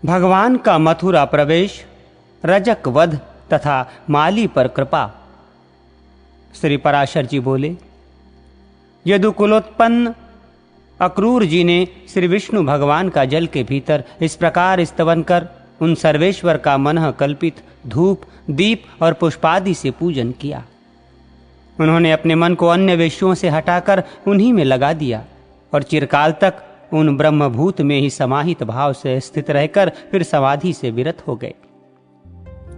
भगवान का मथुरा प्रवेश, रजक वध तथा माली पर कृपा। श्री पराशर जी बोले, यदुकुलोत्पन्न अक्रूर जी ने श्री विष्णु भगवान का जल के भीतर इस प्रकार स्तवन कर उन सर्वेश्वर का मनः कल्पित धूप, दीप और पुष्पादि से पूजन किया। उन्होंने अपने मन को अन्य विषयों से हटाकर उन्हीं में लगा दिया और चिरकाल तक उन ब्रह्मभूत में ही समाहित भाव से स्थित रहकर फिर समाधि से विरत हो गए।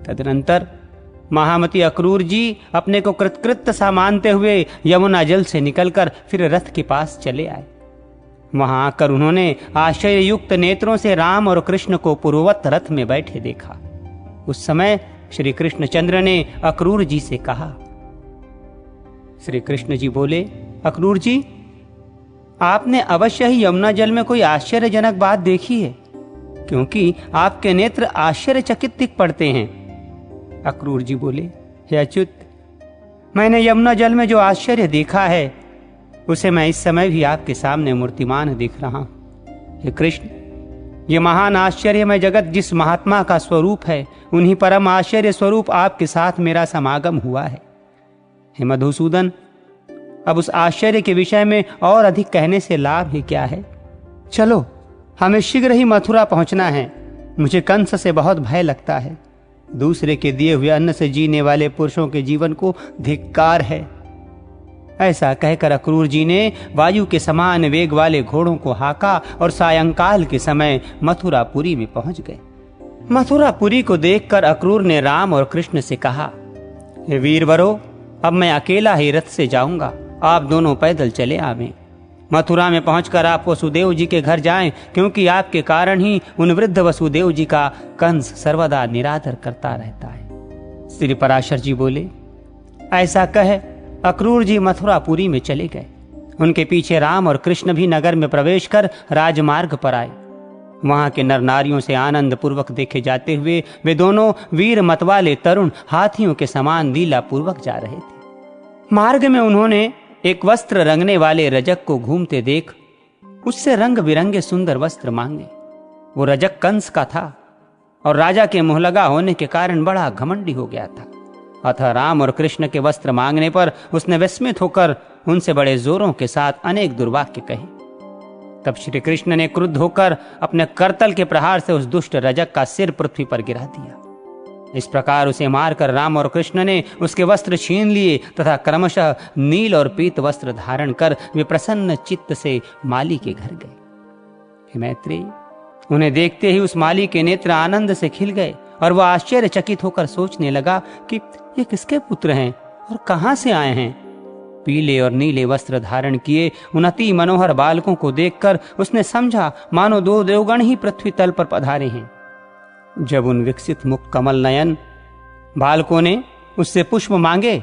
तदनंतर महामती अक्रूर जी अपने को कृतकृत्य सा मानते हुए यमुना जल से निकलकर फिर रथ के पास चले आए। वहां आकर उन्होंने आश्चर्य युक्त नेत्रों से राम और कृष्ण को पूर्ववत रथ में बैठे देखा। उस समय श्री कृष्णचंद्र ने अक्रूर जी से कहा। श्री कृष्ण जी बोले, अक्रूर जी, आपने अवश्य ही यमुना जल में कोई आश्चर्यजनक बात देखी है, क्योंकि आपके नेत्र आश्चर्यचकित दिख पड़ते हैं। अक्रूर जी बोले, हे अच्युत, मैंने यमुना जल में जो आश्चर्य देखा है उसे मैं इस समय भी आपके सामने मूर्तिमान दिख रहा हूं। हे कृष्ण, ये महान आश्चर्यमय जगत जिस महात्मा का स्वरूप है, उन्हीं परम आश्चर्य स्वरूप आपके साथ मेरा समागम हुआ है। हे मधुसूदन, अब उस आश्चर्य के विषय में और अधिक कहने से लाभ ही क्या है। चलो, हमें शीघ्र ही मथुरा पहुंचना है। मुझे कंस से बहुत भय लगता है। दूसरे के दिए हुए अन्न से जीने वाले पुरुषों के जीवन को धिक्कार है। ऐसा कहकर अक्रूर जी ने वायु के समान वेग वाले घोड़ों को हाका और सायंकाल के समय मथुरापुरी में पहुंच गए। मथुरापुरी को देखकर अक्रूर ने राम और कृष्ण से कहा, हे वीरवरो, अब मैं अकेला ही रथ से जाऊंगा, आप दोनों पैदल चले आवें। मथुरा में पहुंचकर आप वसुदेव जी के घर जाएं, क्योंकि आपके कारण ही उन वृद्ध वसुदेव जी का कंस सर्वदा निरादर करता रहता है। श्री पराशर जी बोले, ऐसा कह अक्रूर जी मथुरापुरी में चले गए। उनके पीछे राम और कृष्ण भी नगर में प्रवेश कर राजमार्ग पर आए। वहां के नर नारियों से आनंद पूर्वक देखे जाते हुए वे दोनों वीर मतवाले तरुण हाथियों के समान लीला पूर्वक जा रहे थे। मार्ग में उन्होंने एक वस्त्र रंगने वाले रजक को घूमते देख उससे रंग बिरंगे सुंदर वस्त्र मांगे। वो रजक कंस का था और राजा के मुहलगा होने के कारण बड़ा घमंडी हो गया था। अतः राम और कृष्ण के वस्त्र मांगने पर उसने विस्मित होकर उनसे बड़े जोरों के साथ अनेक दुर्वाक्य कहे। तब श्री कृष्ण ने क्रुद्ध होकर अपने करतल के प्रहार से उस दुष्ट रजक का सिर पृथ्वी पर गिरा दिया। इस प्रकार उसे मारकर राम और कृष्ण ने उसके वस्त्र छीन लिए तथा क्रमशः नील और पीत वस्त्र धारण कर वे प्रसन्न चित्त से माली के घर गए। हे मैत्रेयी, उन्हें देखते ही उस माली के नेत्र आनंद से खिल गए और वह आश्चर्यचकित होकर सोचने लगा कि ये किसके पुत्र हैं और कहां से आए हैं। पीले और नीले वस्त्र धारण किए उन अति मनोहर बालकों को देखकर उसने समझा मानो दो देवगण ही पृथ्वी तल पर पधारे हैं। जब उन विकसित मुख कमल नयन बालकों ने उससे पुष्प मांगे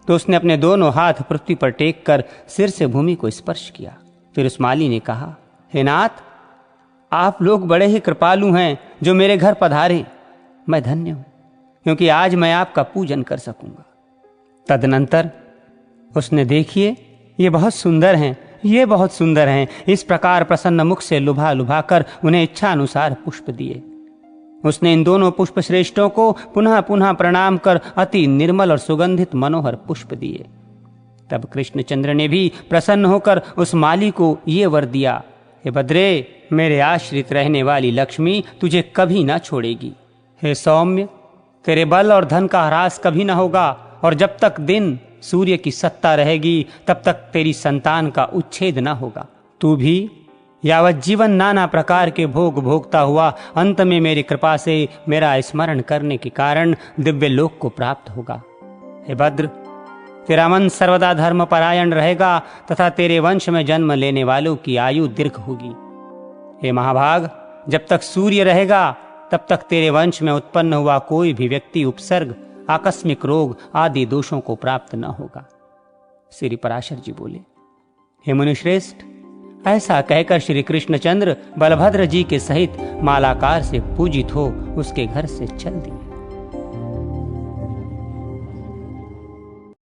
तो उसने अपने दोनों हाथ पृथ्वी पर टेक कर सिर से भूमि को स्पर्श किया। फिर उस माली ने कहा, हे नाथ, आप लोग बड़े ही कृपालु हैं जो मेरे घर पधारे। मैं धन्य हूं, क्योंकि आज मैं आपका पूजन कर सकूंगा। तदनंतर उसने, देखिए, ये बहुत सुंदर हैं, ये बहुत सुंदर हैं, इस प्रकार प्रसन्न मुख से लुभा लुभा कर उन्हें इच्छा अनुसार पुष्प दिए। उसने इन दोनों पुष्प श्रेष्ठों को पुनः पुनः प्रणाम कर अति निर्मल और सुगंधित मनोहर पुष्प दिए। तब कृष्णचंद्र ने भी प्रसन्न होकर उस माली को ये वर दिया, हे भद्रे, मेरे आश्रित रहने वाली लक्ष्मी तुझे कभी ना छोड़ेगी। हे सौम्य, तेरे बल और धन का ह्रास कभी ना होगा और जब तक दिन सूर्य की सत्ता रहेगी तब तक तेरी संतान का उच्छेद न होगा। तू भी यावत जीवन नाना प्रकार के भोग भोगता हुआ अंत में मेरी कृपा से मेरा स्मरण करने के कारण दिव्य लोक को प्राप्त होगा। हे भद्र, तेरा मन सर्वदा धर्म परायण रहेगा तथा तेरे वंश में जन्म लेने वालों की आयु दीर्घ होगी। हे महाभाग, जब तक सूर्य रहेगा तब तक तेरे वंश में उत्पन्न हुआ कोई भी व्यक्ति उपसर्ग, आकस्मिक रोग आदि दोषों को प्राप्त न होगा। श्री पराशर जी बोले, हे मुनिश्रेष्ठ, ऐसा कहकर श्री कृष्णचंद्र बलभद्र जी के सहित मालाकार से पूजित हो उसके घर से चल दिए।